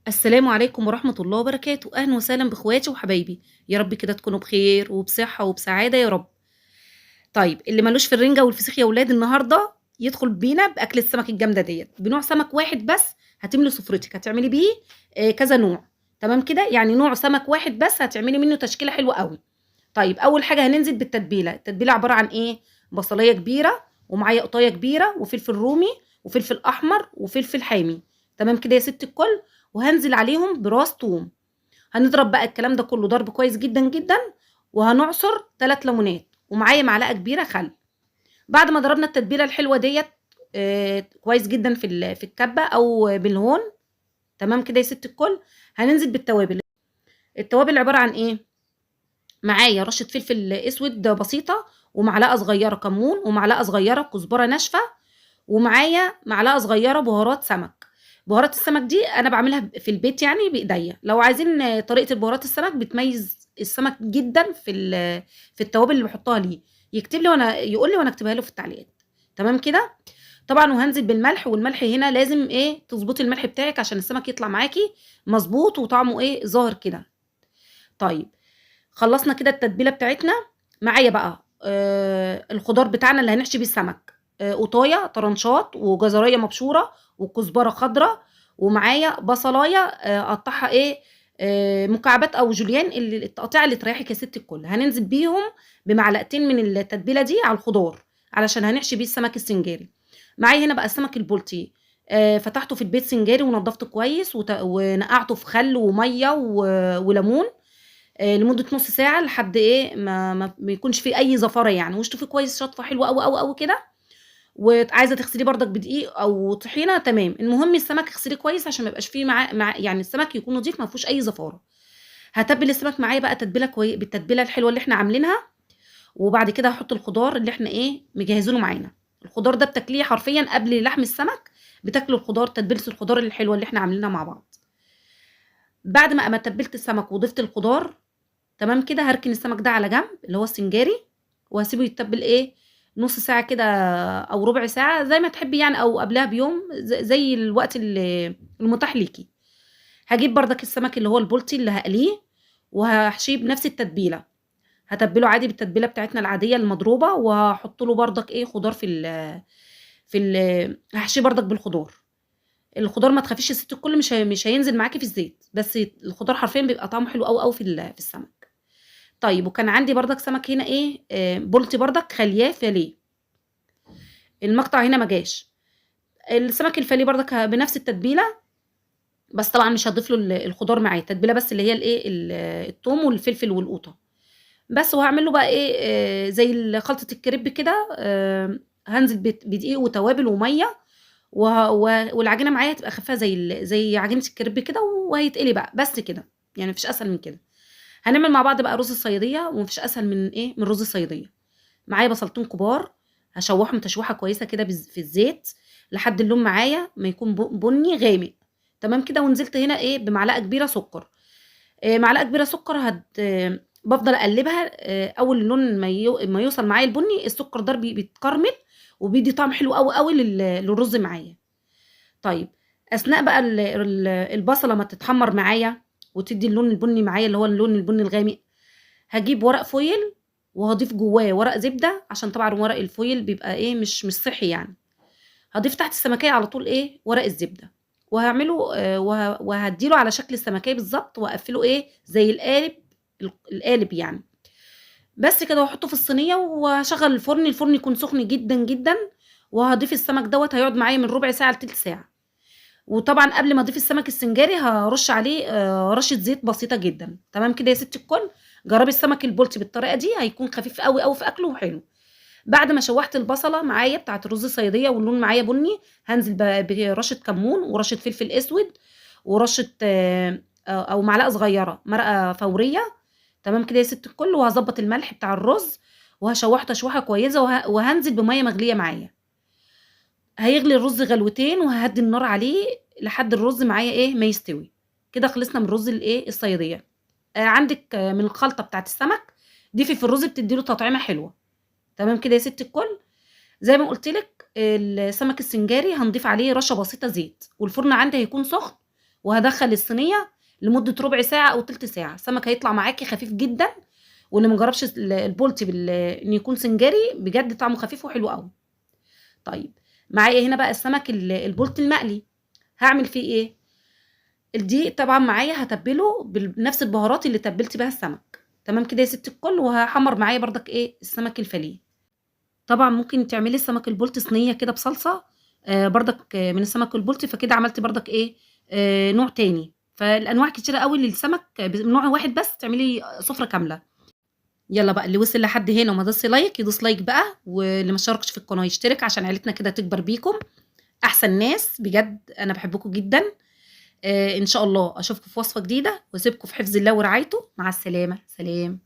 السلام عليكم ورحمة الله وبركاته، أهلًا وسهلًا بإخواتي وحبايبي، يا رب كده تكونوا بخير وبصحة وبسعادة يا رب. طيب اللي ما لوش في الرنجة والفسيخ يا ولاد النهارده يدخل بينا بأكلة السمك الجامدة ديّة، بنوع سمك واحد بس هتملي سفرتِك، هتعملي بيه كذا نوع، تمام كده؟ يعني نوع سمك واحد بس هتعملي منه تشكيلة حلوة أوي. طيب أول حاجة هننزل بالتتبيلة، التتبيلة عبارة عن إيه؟ بصلاية كبيرة ومعايا قطاية كبيرة وفلفل رومي وفلفل أحمر وفلفل حامي، تمام كده يا ست الكل؟ وهانزل عليهم براس توم. هنضرب بقى الكلام ده كله ضرب كويس جدًا، جدًا، وهنعصر 3 ليمونات، ومعايا معلقة كبيرة خل. بعد ما ضربنا التتبيلة الحلوة ديّة كويس جدًا في الكبة أو بالهون، تمام كده يا ست الكل؟ هننزل بالتوابل، التوابل عبارة عن إيه؟ معايا رشة فلفل أسود بسيطة، ومعلقة صغيرة كمون، ومعلقة صغيرة كزبرة ناشفة، ومعايا معلقة صغيرة بهارات سمك. بهارات السمك دي أنا باعملها في البيت يعني بإيديّا، لو عايزين طريقة البهارات السمك بتميّز السمك جدًا في التوابل اللي باحطها ليه، يكتب لي وأنا يقول لي وأنا أكتبها له في التعليقات، تمام كده؟ طبعًا وهانزل بالملح، والملح هنا لازم إيه، تضبطي الملح بتاعِك عشان السمك يطلع معاكِ مضبوط وطعمه إيه، ظاهر كده. طيب خلّصنا كده التتبيلة بتاعتنا، معايا بقى الخضار بتاعنا اللي هنحشي بيه السمك، قوطاية طرنشات وجزراية مبشورة وكزبرة خضرا، ومعايا بصلاية أقطّعها إيه، مكعبات أو جوليان التقطيعة اللي تريّحِك يا ست الكل، هننزل بيهم بمعلقتين من التتبيلة دي على الخضار، علشان هنحشي بيه السمك السنجاري. معايا هنا بقى السمك البلطي، فتحته في البيت سنجاري ونضّفته كويس ونقعته في خل ومَيّة وليمون لمدة نُص ساعة لحد إيه ما يكونش في أي زفارة يعني، واشطفيه كويس شطفة حلوة أوي، أوي، أوي كده، عايزة تغسليه برضك بدقيق أو طحينة تمام، المهم السمك اغسليه كويس عشان ما يبقاش فيه يعني السمك يكون نضيف ما فيهوش أي زفارة. هاتبِّل السمك معايا بقى تتبيلة بالتتبيلة الحلوة اللي إحنا عاملينها، وبعد كده هاحط الخضار اللي إحنا إيه مجهزينه معانا، الخضار ده بتاكليه حرفيًا قبل لحم السمك، بتاكلوا الخضار تتبيلة الخضار الحلوة اللي إحنا عاملينها مع بعض. بعد ما تبِّلت السمك وضِفت الخضار تمام كده، هاركن السمك ده على جنب اللي هو السنجاري، وهاسيبه يتبّل إيه، نُص ساعة كده أو ربع ساعة زي ما تحبّي يعني أو قبلها بيوم زي الوقت المتاح ليكِ. هاجيب بردك السمك اللي هو البلطي اللي هاقليه، وهاحشيه بنفس التتبيلة، هاتبّله عادي بالتتبيلة بتاعتنا العادية المضروبة، وهاحط له بردك إيه، خضار هاحشيه بردك بالخضار. الخضار ما تخافيش يا ستّ الكل مش هينزل معاكِ في الزيت، بس الخضار حرفيًا بيبقى طعمه حلو أوي، أوي في السمك. طيب وكان عندي بردك سمك هنا إيه، بلطي بردك خالياه فيليه، المقطع هنا ما جاش. السمك الفيليه بردك بنفس التتبيلة، بس طبعًا مش هاضيف له الخضار معاه، التتبيلة بس اللي هي الإيه، التوم والفلفل والقوطة. بس وهاعمل له بقى إيه، زي خلطة الكريب كده، هانزل بدقيق وتوابل ومَيّة والعجينة معايا هتبقى خفيفة زي عجينة الكريب كده وهيتقلي بقى، بس كده، يعني ما فيش أسهل من كده. هنعمل مع بعض بقى رز الصيادية وما فيش أسهل من إيه، من رز الصيادية. معايا بصلتين كبار، هاشوّحهم تشويحة كويسة كده في الزيت لحد اللون معايا ما يكون بُني غامق، تمام كده، ونزلت هنا إيه، بمعلقة كبيرة سُكّر، معلقة كبيرة سُكّر بافضل أقلّبها أول اللون ما يوصل معايا البُني، السُكّر ده بيتكرمل وبيدّي طعم حلو أوي، أوي للرز معايا. طيب أثناء بقى البصلة ما تتحمّر معايا وتدّي اللون البُني معايا اللي هو اللون البُني الغامق، هاجيب ورق فويل وهاضيف جواه ورق زبدة، عشان طبعًا ورق الفويل بيبقى إيه مش صحّي يعني، هاضيف تحت السمكية على طول إيه ورق الزبدة، وهاعمله وهادّي له على شكل السمكية بالضبط، وأقفّله إيه زي القالب القالب يعني، بس كده وأحطه في الصينية وهاشغّل الفرن، الفرن يكون سخن جدًا، جدًا، وهاضيف السمك دوّة هيقعد معايا من ربع ساعة لتلت ساعة، وطبعًا قبل ما أضيف السمك السنجاري هارُش عليه رشة زيت بسيطة جدًا، تمام كده يا ستّ الكل؟ جرّبي السمك البلطي بالطريقة دي هيكون خفيف أوي، أوي في أكله وحلو. بعد ما شوّحت البصلة معايا بتاعة الرز الصيادية واللون معايا بُني، هانزل برشة كمون ورشة فلفل أسود ورشة أو معلقة صغيرة مرقة فورية، تمام كده يا ستّ الكل؟ وهاضبّط الملح بتاع الرز وهاشوّحه تشويحة كويسة وهانزل بمَيّة مغلية معايا. هيغلي الرز غلوتين وهاهدّي النار عليه لحد الرز معايا إيه، ما يستوي. كده خلصنا من رز الإيه، الصيادية. عندِك من الخلطة بتاعة السمك، ضيفي في الرز بتدّي له تطعيمة حلوة، تمام كده يا ستّ الكل؟ زي ما قُلت لِك السمك السنجاري هنضيف عليه رشة بسيطة زيت، والفرن عندي هيكون سُخن، وهادخّل الصينية لمدة ربع ساعة أو تِلت ساعة، السمك هيطلع معاكِ خفيف جدًا، واللي ما جرّبش البولتي إنه يكون سنجاري بجد طعمه خفيف وحلو أوي. طيب معايا هنا بقى السمك البولتي المقلي، هاعمل فيه إيه؟ الدقيق طبعًا معايا هاتبّله بنفس البهارات اللي تبّلت بيها السمك، تمام كده يا ستّ الكل، وهاحمّر معايا برضك إيه، السمك الفيليه. طبعًا ممكن تعملي السمك البلطي صينية كده بصلصة برضك من السمك البلطي، فكده عملتِ برضك إيه، نوع تاني، فالأنواع كتيرة أوي للسمك بنوع واحد بس تعملي سُفرة كاملة. يالّا بقى اللي وصل لحد هنا وما داسش لايك يدوس لايك بقى، واللي ما اشتركش في القناة يشترك عشان عيلتنا كده تكبر بيكم، أحسن ناس بجد أنا باحبكم جدًا، إن شاء الله أشوفكم في وصفة جديدة، واسيبكم في حفظ الله ورعايته، مع السلامة، سلام.